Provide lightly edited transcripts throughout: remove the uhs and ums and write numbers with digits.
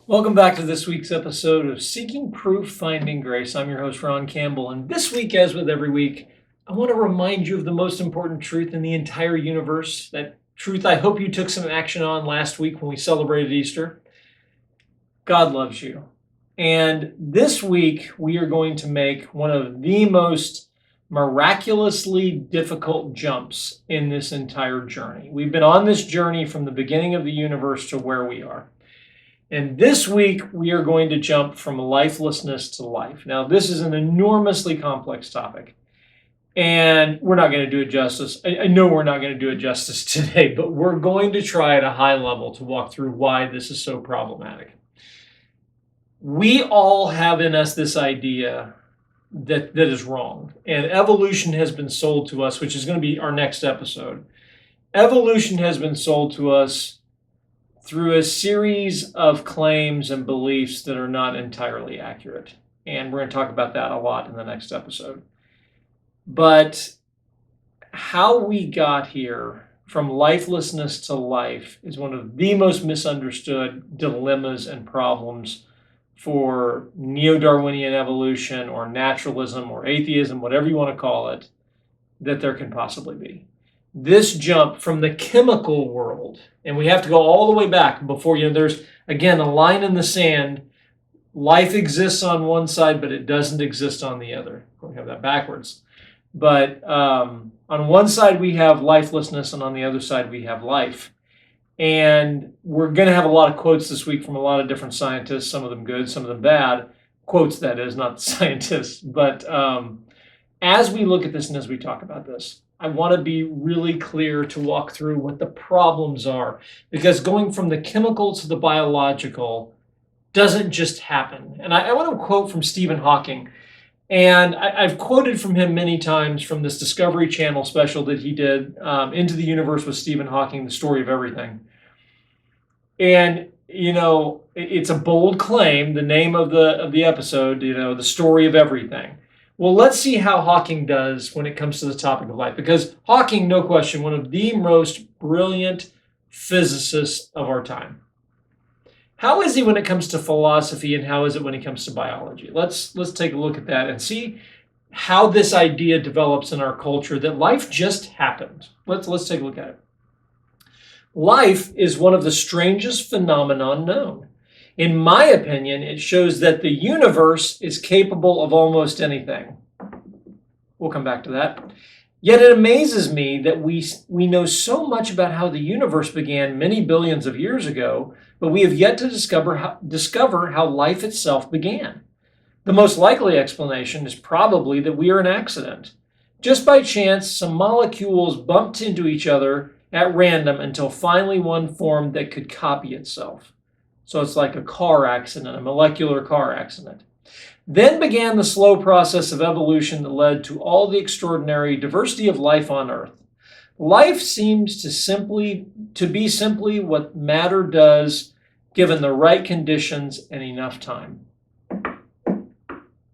Welcome back to this week's episode of Seeking Proof, Finding Grace. I'm your host, Ron Campbell, and this week, as with every week, I want to remind you of the most important truth in the entire universe. That truth I hope you took some action on last week when we celebrated Easter. God loves you. And this week, we are going to make one of the most miraculously difficult jumps in this entire journey. We've been on this journey from the beginning of the universe to where we are. And this week, we are going to jump from lifelessness to life. Now, this is an enormously complex topic, and we're not going to do it justice. I know we're not going to do it justice today, but we're going to try at a high level to walk through why this is so problematic. We all have in us this idea that is wrong, and evolution has been sold to us, which is going to be our next episode. Evolution has been sold to us through a series of claims and beliefs that are not entirely accurate. And we're going to talk about that a lot in the next episode. But how we got here from lifelessness to life is one of the most misunderstood dilemmas and problems for neo-Darwinian evolution or naturalism or atheism, whatever you want to call it, that there can possibly be. This jump from the chemical world, and we have to go all the way back before, there's, again, a line in the sand. Life exists on one side, but it doesn't exist on the other. We have that backwards. But on one side, we have lifelessness, and on the other side, we have life. And we're going to have a lot of quotes this week from a lot of different scientists, some of them good, some of them bad. Quotes, that is, not the scientists. But as we look at this and as we talk about this, I want to be really clear to walk through what the problems are, because going from the chemical to the biological doesn't just happen. And I want to quote from Stephen Hawking. And I've quoted from him many times from this Discovery Channel special that he did, Into the Universe with Stephen Hawking, The Story of Everything. And, it's a bold claim, the name of the episode, The Story of Everything. Well, let's see how Hawking does when it comes to the topic of life, because Hawking, no question, one of the most brilliant physicists of our time. How is he when it comes to philosophy, and how is it when it comes to biology? Let's take a look at that and see how this idea develops in our culture that life just happened. Let's take a look at it. Life is one of the strangest phenomenon known. In my opinion, it shows that the universe is capable of almost anything. We'll come back to that. Yet it amazes me that we know so much about how the universe began many billions of years ago, but we have yet to discover how life itself began. The most likely explanation is probably that we are an accident. Just by chance, some molecules bumped into each other at random until finally one formed that could copy itself. So it's like a car accident, a molecular car accident. Then began the slow process of evolution that led to all the extraordinary diversity of life on Earth. Life seems to be simply what matter does, given the right conditions and enough time.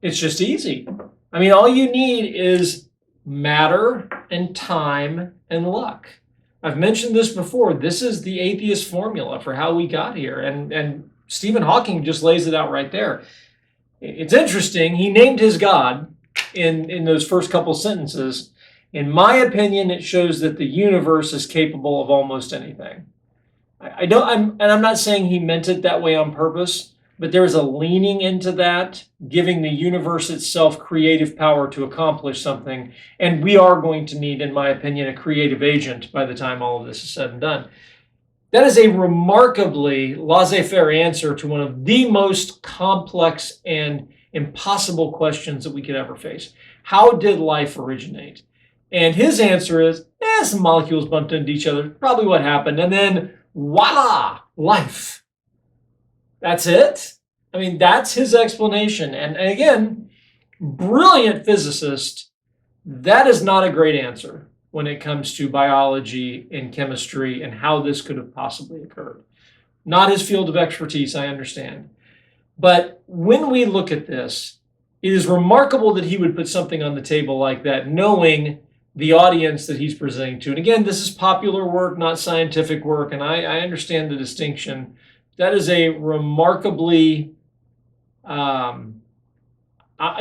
It's just easy. All you need is matter and time and luck. I've mentioned this before. This is the atheist formula for how we got here. And Stephen Hawking just lays it out right there. It's interesting. He named his God in those first couple sentences. In my opinion, it shows that the universe is capable of almost anything. I'm not saying he meant it that way on purpose, but there's a leaning into that, giving the universe itself creative power to accomplish something. And we are going to need, in my opinion, a creative agent by the time all of this is said and done. That is a remarkably laissez-faire answer to one of the most complex and impossible questions that we could ever face. How did life originate? And his answer is, some molecules bumped into each other, probably what happened. And then, voila, life. That's it? That's his explanation. And again, brilliant physicist, that is not a great answer when it comes to biology and chemistry and how this could have possibly occurred. Not his field of expertise, I understand. But when we look at this, it is remarkable that he would put something on the table like that, knowing the audience that he's presenting to. And again, this is popular work, not scientific work, and I understand the distinction That is a remarkably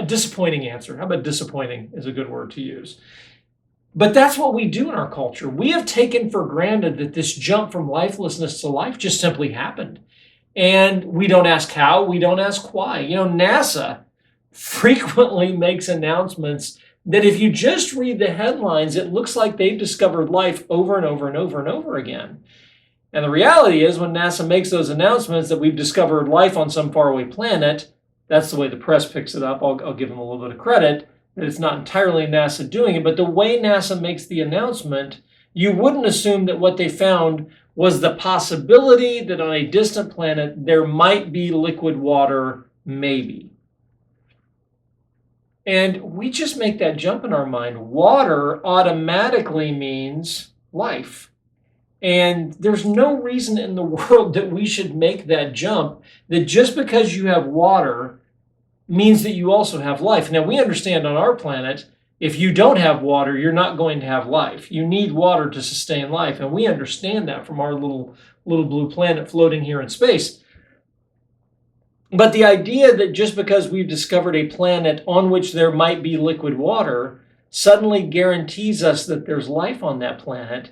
disappointing answer. How about disappointing is a good word to use? But that's what we do in our culture. We have taken for granted that this jump from lifelessness to life just simply happened. And we don't ask how, we don't ask why. NASA frequently makes announcements that if you just read the headlines, it looks like they've discovered life over and over and over and over again. And the reality is, when NASA makes those announcements that we've discovered life on some faraway planet, that's the way the press picks it up. I'll give them a little bit of credit that it's not entirely NASA doing it, but the way NASA makes the announcement, you wouldn't assume that what they found was the possibility that on a distant planet there might be liquid water, maybe. And we just make that jump in our mind. Water automatically means life. And there's no reason in the world that we should make that jump, that just because you have water means that you also have life. Now, we understand on our planet, if you don't have water, you're not going to have life. You need water to sustain life. And we understand that from our little blue planet floating here in space. But the idea that just because we've discovered a planet on which there might be liquid water suddenly guarantees us that there's life on that planet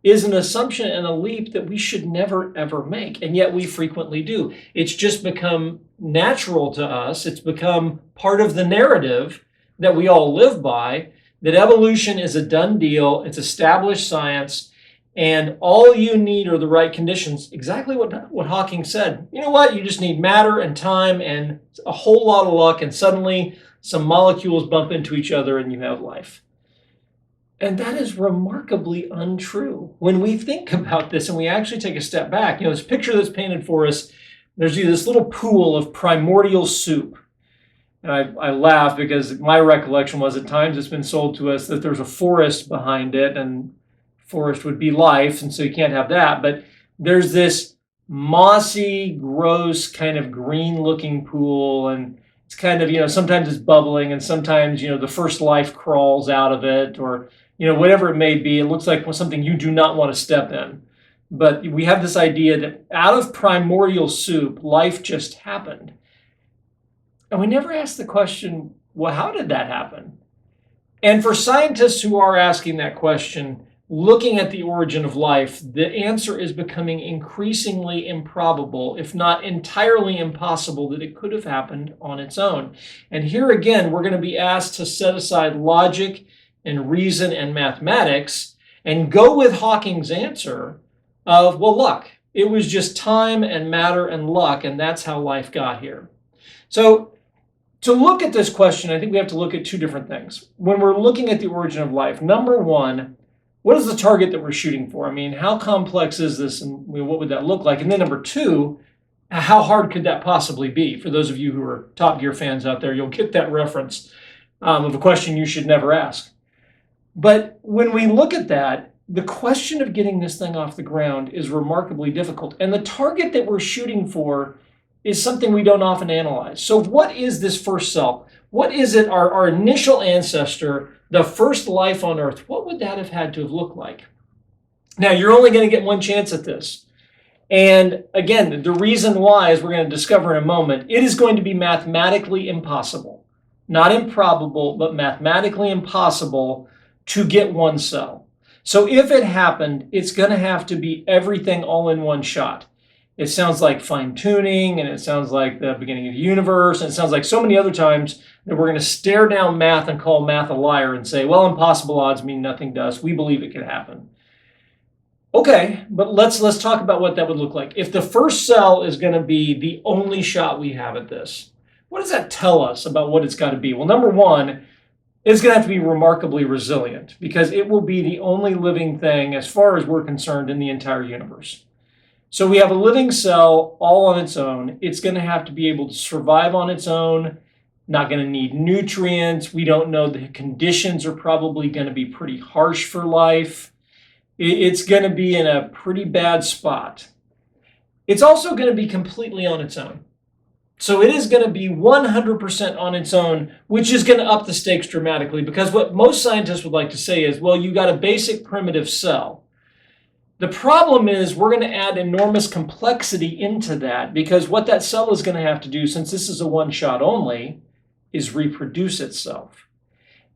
is an assumption and a leap that we should never, ever make. And yet we frequently do. It's just become natural to us. It's become part of the narrative that we all live by, that evolution is a done deal. It's established science. And all you need are the right conditions. Exactly what Hawking said. You know what? You just need matter and time and a whole lot of luck. And suddenly some molecules bump into each other and you have life. And that is remarkably untrue. When we think about this and we actually take a step back, this picture that's painted for us, there's this little pool of primordial soup. And I laugh because my recollection was at times it's been sold to us that there's a forest behind it, and forest would be life, and so you can't have that. But there's this mossy, gross, kind of green-looking pool, and it's kind of, sometimes it's bubbling, and sometimes, the first life crawls out of it, or whatever it may be. It looks like something you do not want to step in. But we have this idea that out of primordial soup, life just happened. And we never ask the question, well, how did that happen? And for scientists who are asking that question, looking at the origin of life, the answer is becoming increasingly improbable, if not entirely impossible, that it could have happened on its own. And here again, we're going to be asked to set aside logic and reason and mathematics and go with Hawking's answer of, well, luck. It was just time and matter and luck, and that's how life got here. So to look at this question, I think we have to look at two different things. When we're looking at the origin of life, number one, what is the target that we're shooting for? I mean, how complex is this, and what would that look like? And then number two, how hard could that possibly be? For those of you who are Top Gear fans out there, you'll get that reference of a question you should never ask. But when we look at that, the question of getting this thing off the ground is remarkably difficult. And the target that we're shooting for is something we don't often analyze. So what is this first cell? What is it, our initial ancestor, the first life on Earth? What would that have had to have looked like? Now, you're only going to get one chance at this. And again, the reason why, as we're going to discover in a moment, it is going to be mathematically impossible. Not improbable, but mathematically impossible to get one cell. So if it happened, it's going to have to be everything all in one shot. It sounds like fine-tuning, and it sounds like the beginning of the universe, and it sounds like so many other times that we're going to stare down math and call math a liar and say, well, impossible odds mean nothing to us. We believe it could happen. Okay, but let's talk about what that would look like. If the first cell is going to be the only shot we have at this, what does that tell us about what it's got to be? Well, number one, it's going to have to be remarkably resilient, because it will be the only living thing, as far as we're concerned, in the entire universe. So we have a living cell all on its own. It's going to have to be able to survive on its own, not going to need nutrients. We don't know, the conditions are probably going to be pretty harsh for life. It's going to be in a pretty bad spot. It's also going to be completely on its own. So it is going to be 100% on its own, which is going to up the stakes dramatically, because what most scientists would like to say is, well, you got a basic primitive cell. The problem is we're going to add enormous complexity into that, because what that cell is going to have to do, since this is a one-shot only, is reproduce itself.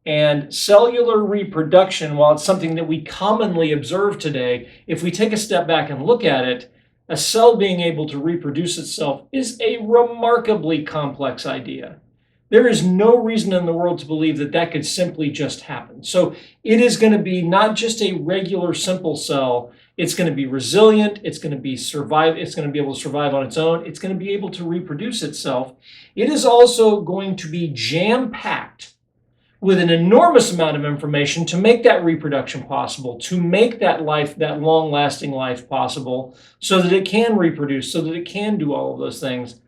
And cellular reproduction, while it's something that we commonly observe today, if we take a step back and look at it, a cell being able to reproduce itself is a remarkably complex idea. There is no reason in the world to believe that that could simply just happen. So it is going to be not just a regular simple cell. It's going to be resilient. It's going to be able to survive on its own. It's going to be able to reproduce itself. It is also going to be jam-packed with an enormous amount of information to make that reproduction possible, to make that life, that long-lasting life possible, so that it can reproduce, so that it can do all of those things,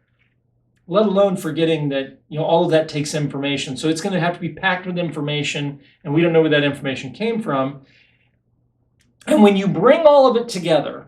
let alone forgetting that all of that takes information. So it's going to have to be packed with information, and we don't know where that information came from. And when you bring all of it together,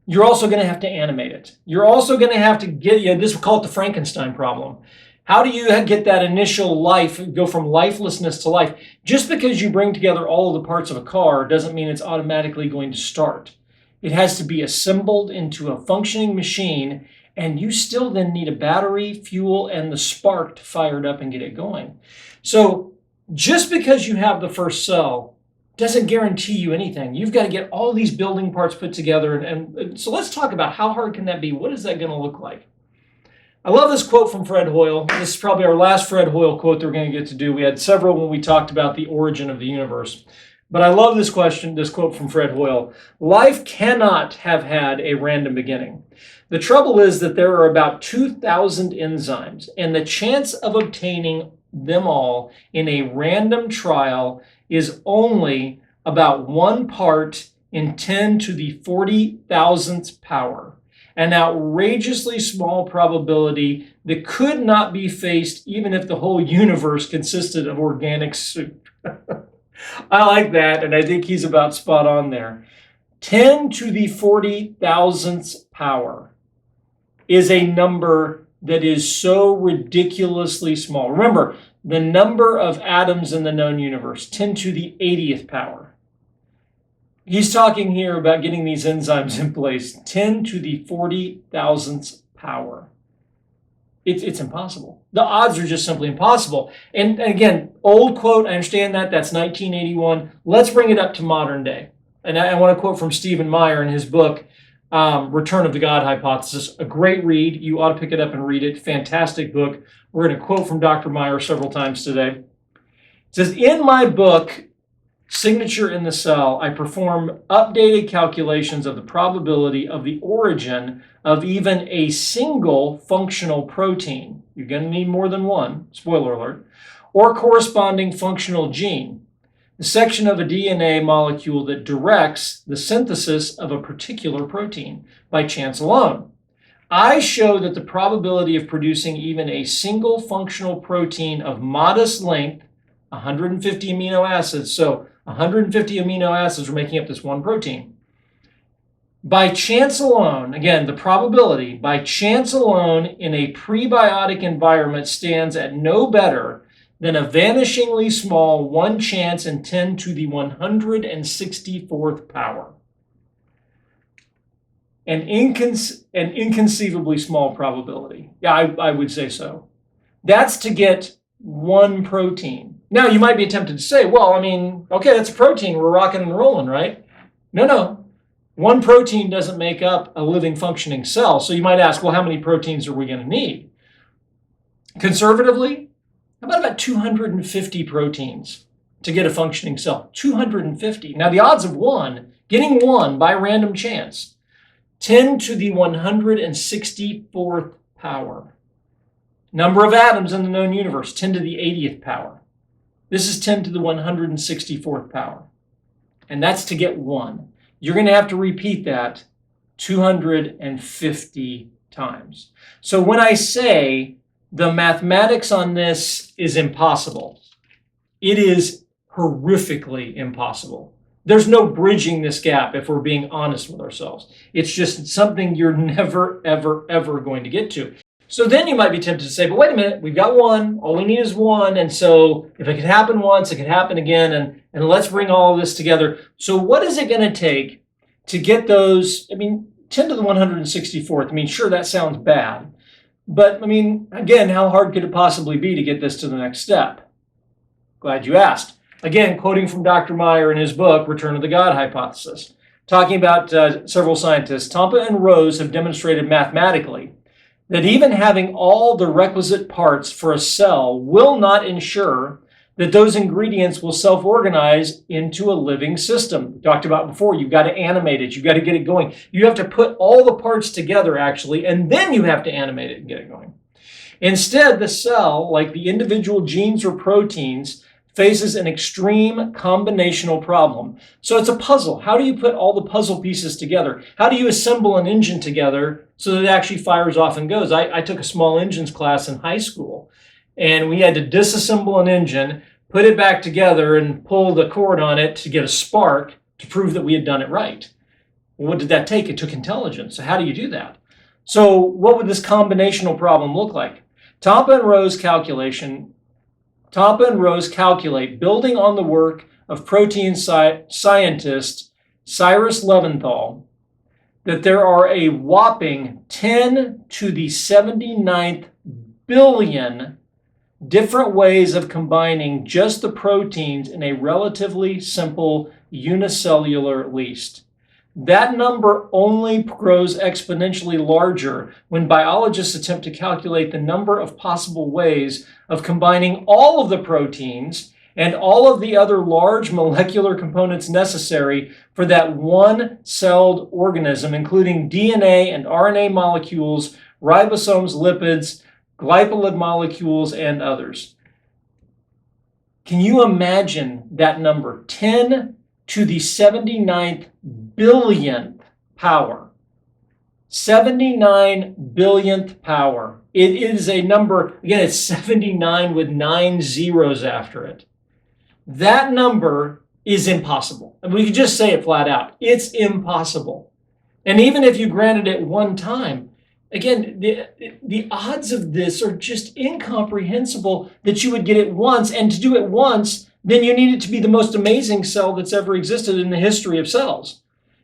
you're also going to have to animate it. You're also going to have to get, this we call it the Frankenstein problem. How do you get that initial life, go from lifelessness to life? Just because you bring together all of the parts of a car doesn't mean it's automatically going to start. It has to be assembled into a functioning machine, and you still then need a battery, fuel, and the spark to fire it up and get it going. So just because you have the first cell doesn't guarantee you anything. You've got to get all these building parts put together. And so let's talk about how hard can that be? What is that going to look like? I love this quote from Fred Hoyle. This is probably our last Fred Hoyle quote that we're going to get to do. We had several when we talked about the origin of the universe. But I love this quote from Fred Hoyle. Life cannot have had a random beginning. The trouble is that there are about 2,000 enzymes, and the chance of obtaining them all in a random trial is only about 1 part in 10 to the 40,000th power. An outrageously small probability that could not be faced even if the whole universe consisted of organic soup. I like that, and I think he's about spot on there. 10 to the 40,000th power is a number that is so ridiculously small. Remember, the number of atoms in the known universe, 10 to the 80th power. He's talking here about getting these enzymes in place, 10 to the 40,000th power. It's impossible. The odds are just simply impossible. And again, old quote, I understand that. That's 1981. Let's bring it up to modern day. And I want to quote from Stephen Meyer in his book, Return of the God Hypothesis. A great read. You ought to pick it up and read it. Fantastic book. We're going to quote from Dr. Meyer several times today. It says, in my book, Signature in the Cell, I perform updated calculations of the probability of the origin of even a single functional protein. You're going to need more than one, spoiler alert, or corresponding functional gene, the section of a DNA molecule that directs the synthesis of a particular protein by chance alone. I show that the probability of producing even a single functional protein of modest length, 150 amino acids, so 150 amino acids are making up this one protein. By chance alone, again, the probability, by chance alone in a prebiotic environment stands at no better than a vanishingly small 1 chance in 10 to the 164th power. An inconceivably small probability. Yeah, I would say so. That's to get one protein. Now, you might be tempted to say, well, I mean, okay, that's a protein. We're rocking and rolling, right? No. One protein doesn't make up a living, functioning cell. So you might ask, well, how many proteins are we going to need? Conservatively, about 250 proteins to get a functioning cell. 250. Now, the odds of getting one by random chance, 10 to the 164th power. Number of atoms in the known universe, 10 to the 80th power. This is 10 to the 164th power. And that's to get one. You're going to have to repeat that 250 times. So when I say the mathematics on this is impossible, it is horrifically impossible. There's no bridging this gap if we're being honest with ourselves. It's just something you're never, ever, ever going to get to. So then you might be tempted to say, but wait a minute, we've got one, all we need is one, and so if it could happen once, it could happen again, and let's bring all of this together. So what is it going to take to get those, 10 to the 164th, sure, that sounds bad. But, again, how hard could it possibly be to get this to the next step? Glad you asked. Again, quoting from Dr. Meyer in his book, Return of the God Hypothesis, talking about several scientists, Tompa and Rose have demonstrated mathematically that even having all the requisite parts for a cell will not ensure that those ingredients will self-organize into a living system. We talked about before, you've got to animate it, you've got to get it going. You have to put all the parts together, actually, and then you have to animate it and get it going. Instead, the cell, like the individual genes or proteins, faces an extreme combinational problem. So it's a puzzle. How do you put all the puzzle pieces together? How do you assemble an engine together so that it actually fires off and goes? I took a small engines class in high school, and we had to disassemble an engine, put it back together, and pull the cord on it to get a spark to prove that we had done it right. Well, what did that take? It took intelligence. So how do you do that? So what would this combinational problem look like? Tompa and Rose calculate, building on the work of protein scientist Cyrus Leventhal, that there are a whopping 10 to the 79th billion different ways of combining just the proteins in a relatively simple unicellular at least. That number only grows exponentially larger when biologists attempt to calculate the number of possible ways of combining all of the proteins and all of the other large molecular components necessary for that one-celled organism, including DNA and RNA molecules, ribosomes, lipids, glycolipid molecules, and others. Can you imagine that number? 10 to the 79th billionth power. 79 billionth power. It is a number, again, it's 79 with 9 zeros after it. That number is impossible. And we could just say it flat out. It's impossible. And even if you granted it one time, again, the odds of this are just incomprehensible that you would get it once. And to do it once, then you need it to be the most amazing cell that's ever existed in the history of cells.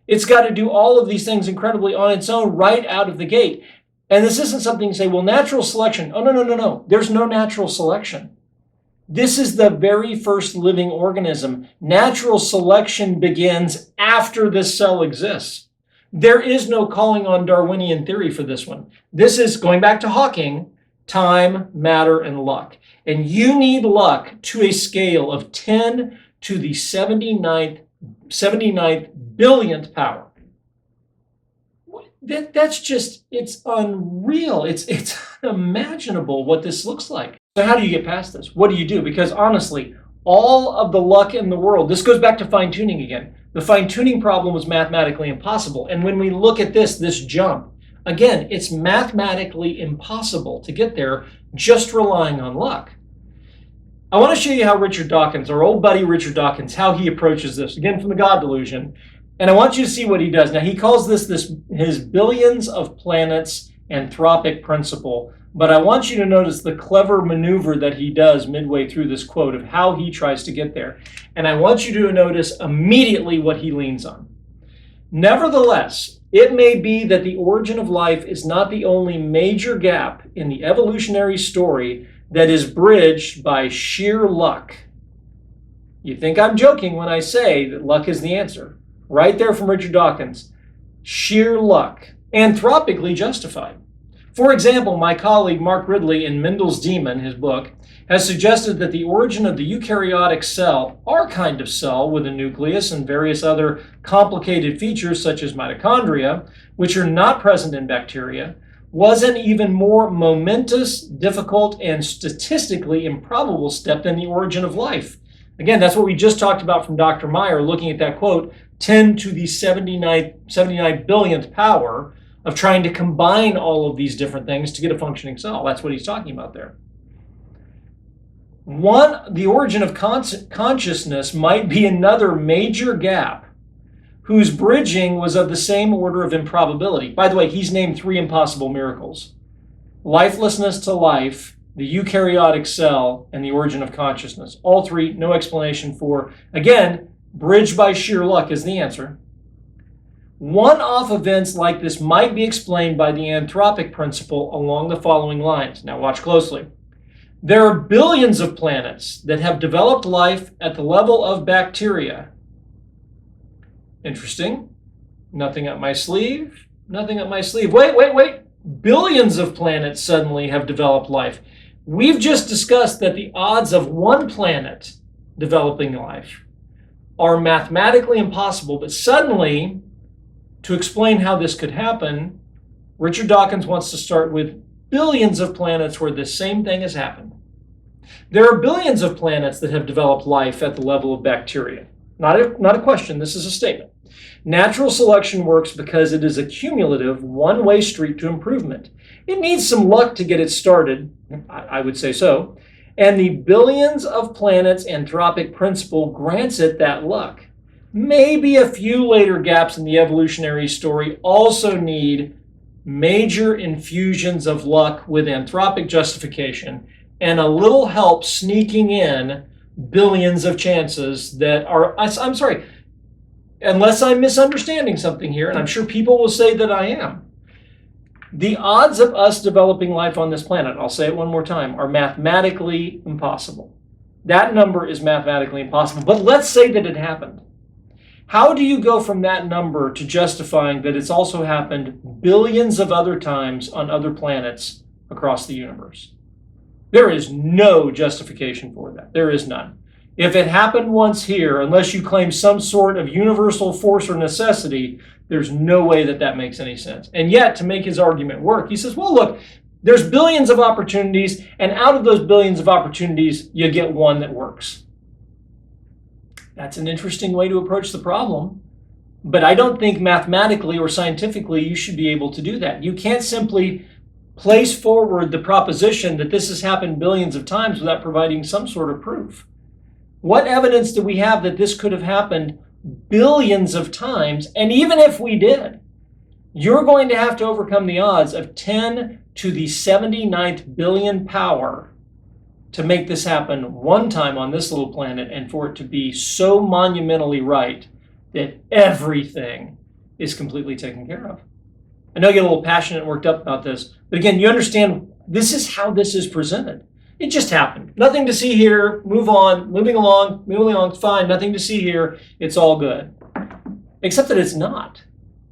It's got to do all of these things incredibly on its own right out of the gate. And this isn't something you say, well, natural selection. Oh, no. There's no natural selection. This is the very first living organism. Natural selection begins after this cell exists. There is no calling on Darwinian theory for this one. This is, going back to Hawking, time, matter, and luck. And you need luck to a scale of 10 to the 79th billionth power. That's just, it's unreal. It's unimaginable what this looks like. So how do you get past this? What do you do? Because honestly, all of the luck in the world, this goes back to fine-tuning again. The fine-tuning problem was mathematically impossible. And when we look at this jump, again, it's mathematically impossible to get there just relying on luck. I want to show you how Richard Dawkins, our old buddy Richard Dawkins, how he approaches this, again from the God Delusion. And I want you to see what he does. Now, he calls this his billions of planets anthropic principle. But I want you to notice the clever maneuver that he does midway through this quote of how he tries to get there. And I want you to notice immediately what he leans on. Nevertheless, it may be that the origin of life is not the only major gap in the evolutionary story that is bridged by sheer luck. You think I'm joking when I say that luck is the answer. Right there from Richard Dawkins. Sheer luck. Anthropically justified. For example, my colleague Mark Ridley in Mendel's Demon, his book, has suggested that the origin of the eukaryotic cell, our kind of cell with a nucleus and various other complicated features such as mitochondria, which are not present in bacteria, was an even more momentous, difficult, and statistically improbable step than the origin of life. Again, that's what we just talked about from Dr. Meyer, looking at that quote, 10 to the 79 billionth power, of trying to combine all of these different things to get a functioning cell. That's what he's talking about there. The origin of consciousness might be another major gap whose bridging was of the same order of improbability. By the way, he's named 3 impossible miracles. Lifelessness to life, the eukaryotic cell, and the origin of consciousness. All 3, no explanation for. Again, bridged by sheer luck is the answer. One-off events like this might be explained by the anthropic principle along the following lines. Now watch closely. There are billions of planets that have developed life at the level of bacteria. Interesting. Nothing up my sleeve. Nothing up my sleeve. Wait. Billions of planets suddenly have developed life. We've just discussed that the odds of one planet developing life are mathematically impossible, but suddenly, to explain how this could happen, Richard Dawkins wants to start with billions of planets where the same thing has happened. There are billions of planets that have developed life at the level of bacteria. Not a question, this is a statement. Natural selection works because it is a cumulative, one-way street to improvement. It needs some luck to get it started, I would say so, and the billions of planets anthropic principle grants it that luck. Maybe a few later gaps in the evolutionary story also need major infusions of luck with anthropic justification and a little help sneaking in billions of chances that are, I'm sorry, unless I'm misunderstanding something here, and I'm sure people will say that I am. The odds of us developing life on this planet, I'll say it one more time, are mathematically impossible. That number is mathematically impossible, but let's say that it happened. How do you go from that number to justifying that it's also happened billions of other times on other planets across the universe? There is no justification for that. There is none. If it happened once here, unless you claim some sort of universal force or necessity, there's no way that that makes any sense. And yet, to make his argument work, he says, well, look, there's billions of opportunities, and out of those billions of opportunities, you get one that works. That's an interesting way to approach the problem, but I don't think mathematically or scientifically you should be able to do that. You can't simply place forward the proposition that this has happened billions of times without providing some sort of proof. What evidence do we have that this could have happened billions of times? And even if we did, you're going to have to overcome the odds of 10 to the 79th billion power to make this happen one time on this little planet and for it to be so monumentally right that everything is completely taken care of. I know you get a little passionate and worked up about this, but again, you understand this is how this is presented. It just happened. Nothing to see here. Move on. Moving along. It's fine. Nothing to see here. It's all good. Except that it's not.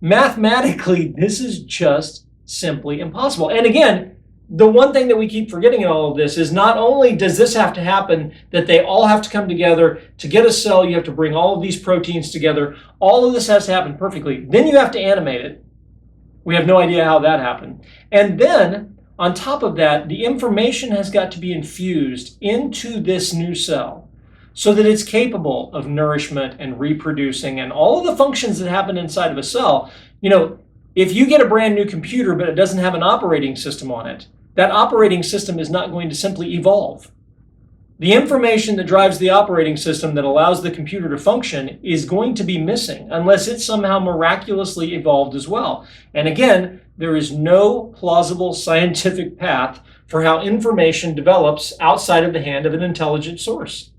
Mathematically, this is just simply impossible. And again, the one thing that we keep forgetting in all of this is not only does this have to happen, that they all have to come together. To get a cell, you have to bring all of these proteins together. All of this has to happen perfectly. Then you have to animate it. We have no idea how that happened. And then, on top of that, the information has got to be infused into this new cell so that it's capable of nourishment and reproducing and all of the functions that happen inside of a cell. You know, if you get a brand new computer but it doesn't have an operating system on it, that operating system is not going to simply evolve. The information that drives the operating system that allows the computer to function is going to be missing unless it's somehow miraculously evolved as well. And again, there is no plausible scientific path for how information develops outside of the hand of an intelligent source.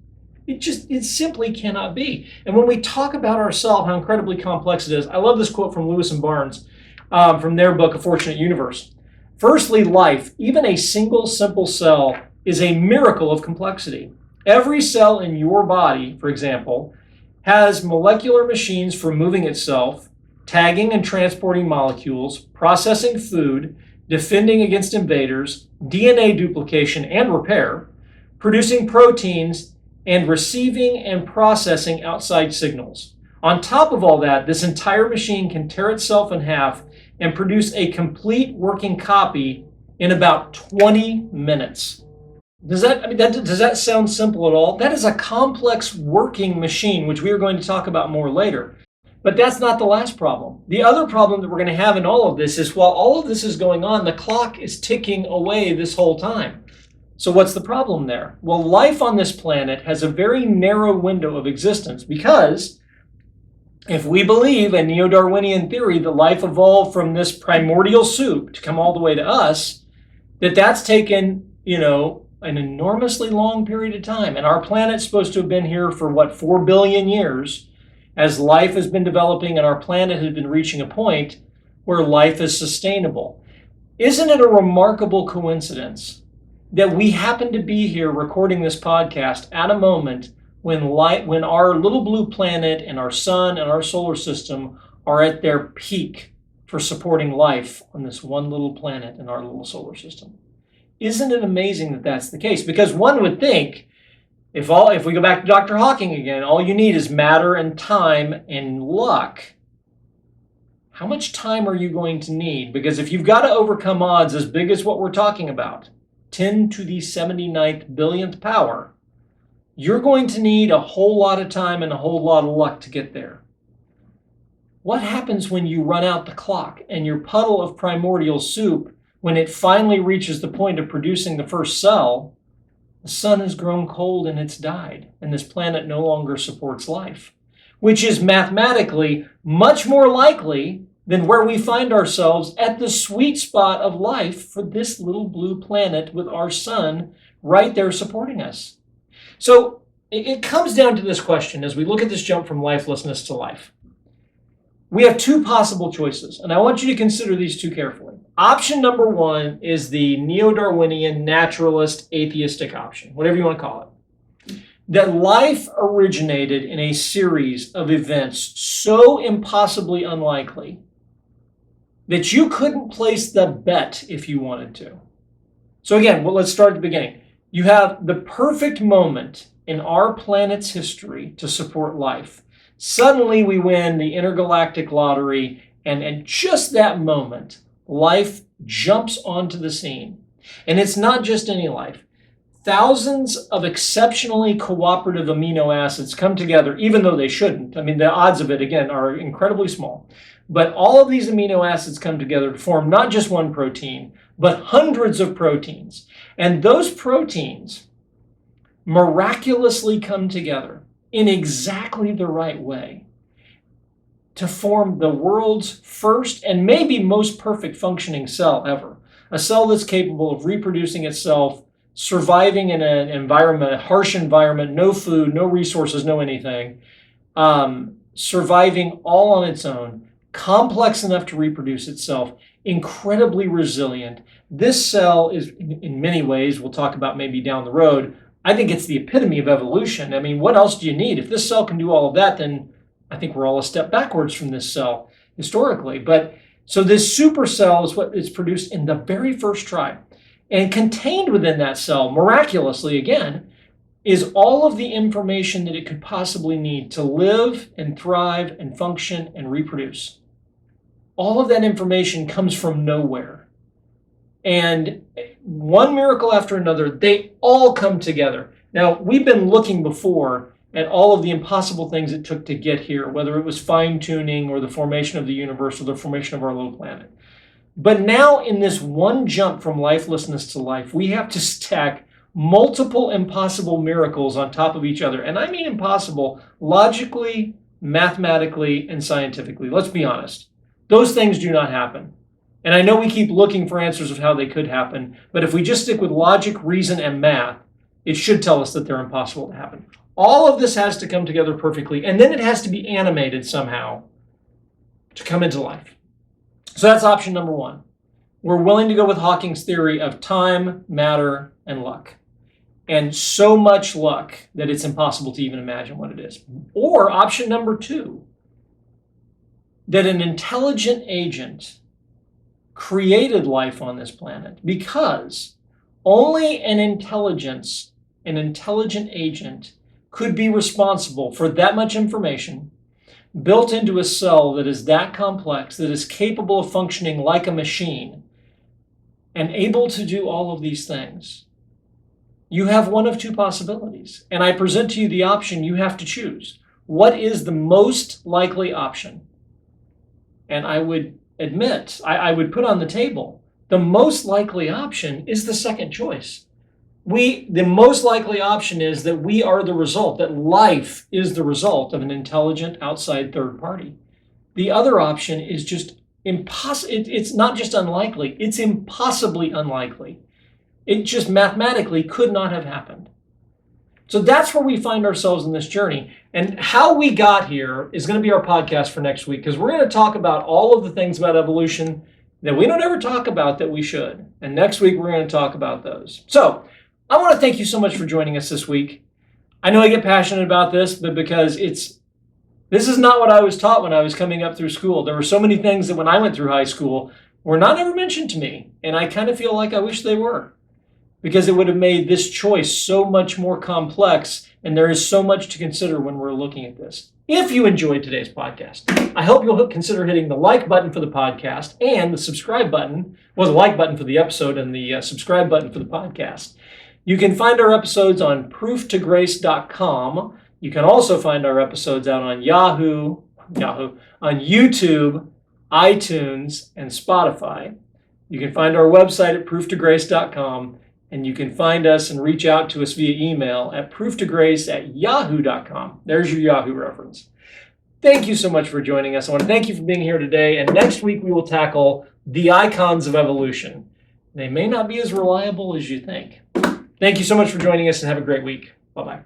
It simply cannot be. And when we talk about our cell, how incredibly complex it is, I love this quote from Lewis and Barnes from their book, A Fortunate Universe. Firstly, life, even a single simple cell, is a miracle of complexity. Every cell in your body, for example, has molecular machines for moving itself, tagging and transporting molecules, processing food, defending against invaders, DNA duplication and repair, producing proteins, and receiving and processing outside signals. On top of all that, this entire machine can tear itself in half and produce a complete working copy in about 20 minutes. Does that sound simple at all? That is a complex working machine, which we are going to talk about more later. But that's not the last problem. The other problem that we're going to have in all of this is while all of this is going on, the clock is ticking away this whole time. So what's the problem there? Well, life on this planet has a very narrow window of existence because if we believe a neo-Darwinian theory that life evolved from this primordial soup to come all the way to us, that's taken, an enormously long period of time. And our planet's supposed to have been here for, 4 billion years. as life has been developing and our planet has been reaching a point where life is sustainable. Isn't it a remarkable coincidence that we happen to be here recording this podcast at a moment when our little blue planet and our sun and our solar system are at their peak for supporting life on this one little planet in our little solar system? Isn't it amazing that that's the case? Because one would think, if we go back to Dr. Hawking again, all you need is matter and time and luck. How much time are you going to need? Because if you've got to overcome odds as big as what we're talking about, 10 to the 79th billionth power, you're going to need a whole lot of time and a whole lot of luck to get there. What happens when you run out the clock and your puddle of primordial soup, when it finally reaches the point of producing the first cell, the sun has grown cold and it's died, and this planet no longer supports life, which is mathematically much more likely than where we find ourselves at the sweet spot of life for this little blue planet with our sun right there supporting us. So it comes down to this question as we look at this jump from lifelessness to life. We have two possible choices, and I want you to consider these two carefully. Option number one is the neo-Darwinian, naturalist, atheistic option, whatever you want to call it. That life originated in a series of events so impossibly unlikely that you couldn't place the bet if you wanted to. So again, let's start at the beginning. You have the perfect moment in our planet's history to support life. Suddenly we win the intergalactic lottery, and just that moment, life jumps onto the scene. And it's not just any life. Thousands of exceptionally cooperative amino acids come together, even though they shouldn't. I mean, the odds of it, again, are incredibly small. But all of these amino acids come together to form not just one protein, but hundreds of proteins. And those proteins miraculously come together in exactly the right way to form the world's first and maybe most perfect functioning cell ever. A cell that's capable of reproducing itself, surviving in an environment, a harsh environment, no food, no resources, no anything, surviving all on its own, complex enough to reproduce itself, incredibly resilient. This cell is, in many ways, we'll talk about maybe down the road, I think it's the epitome of evolution. I mean, what else do you need? If this cell can do all of that, then I think we're all a step backwards from this cell historically. But so this supercell is what is produced in the very first try. And contained within that cell, miraculously again, is all of the information that it could possibly need to live and thrive and function and reproduce. All of that information comes from nowhere. And one miracle after another, they all come together. Now, we've been looking before at all of the impossible things it took to get here, whether it was fine-tuning or the formation of the universe or the formation of our little planet. But now in this one jump from lifelessness to life, we have to stack multiple impossible miracles on top of each other. And I mean impossible logically, mathematically, and scientifically. Let's be honest. Those things do not happen. And I know we keep looking for answers of how they could happen, but if we just stick with logic, reason, and math, it should tell us that they're impossible to happen. All of this has to come together perfectly, and then it has to be animated somehow to come into life. So that's option number one. We're willing to go with Hawking's theory of time, matter, and luck. And so much luck that it's impossible to even imagine what it is. Or option number two, that an intelligent agent created life on this planet because only an intelligent agent could be responsible for that much information built into a cell that is that complex, that is capable of functioning like a machine and able to do all of these things. You have one of two possibilities, and I present to you the option you have to choose. What is the most likely option? And I would admit, I would put on the table, the most likely option is the second choice. The most likely option is that we are the result, that life is the result of an intelligent outside third party. The other option is just impossible. It's not just unlikely, it's impossibly unlikely. It just mathematically could not have happened. So that's where we find ourselves in this journey. And how we got here is going to be our podcast for next week, because we're going to talk about all of the things about evolution that we don't ever talk about that we should. And next week, we're going to talk about those. So I want to thank you so much for joining us this week. I know I get passionate about this, but because this is not what I was taught when I was coming up through school. There were so many things that when I went through high school were not ever mentioned to me. And I kind of feel like I wish they were, because it would have made this choice so much more complex. And there is so much to consider when we're looking at this. If you enjoyed today's podcast, I hope you'll consider hitting the like button for the podcast and the subscribe button. Well, the like button for the episode and the subscribe button for the podcast. You can find our episodes on prooftograce.com. You can also find our episodes out on Yahoo, on YouTube, iTunes, and Spotify. You can find our website at prooftograce.com. And you can find us and reach out to us via email at prooftograce@yahoo.com. There's your Yahoo reference. Thank you so much for joining us. I want to thank you for being here today. And next week, we will tackle the icons of evolution. They may not be as reliable as you think. Thank you so much for joining us, and have a great week. Bye-bye.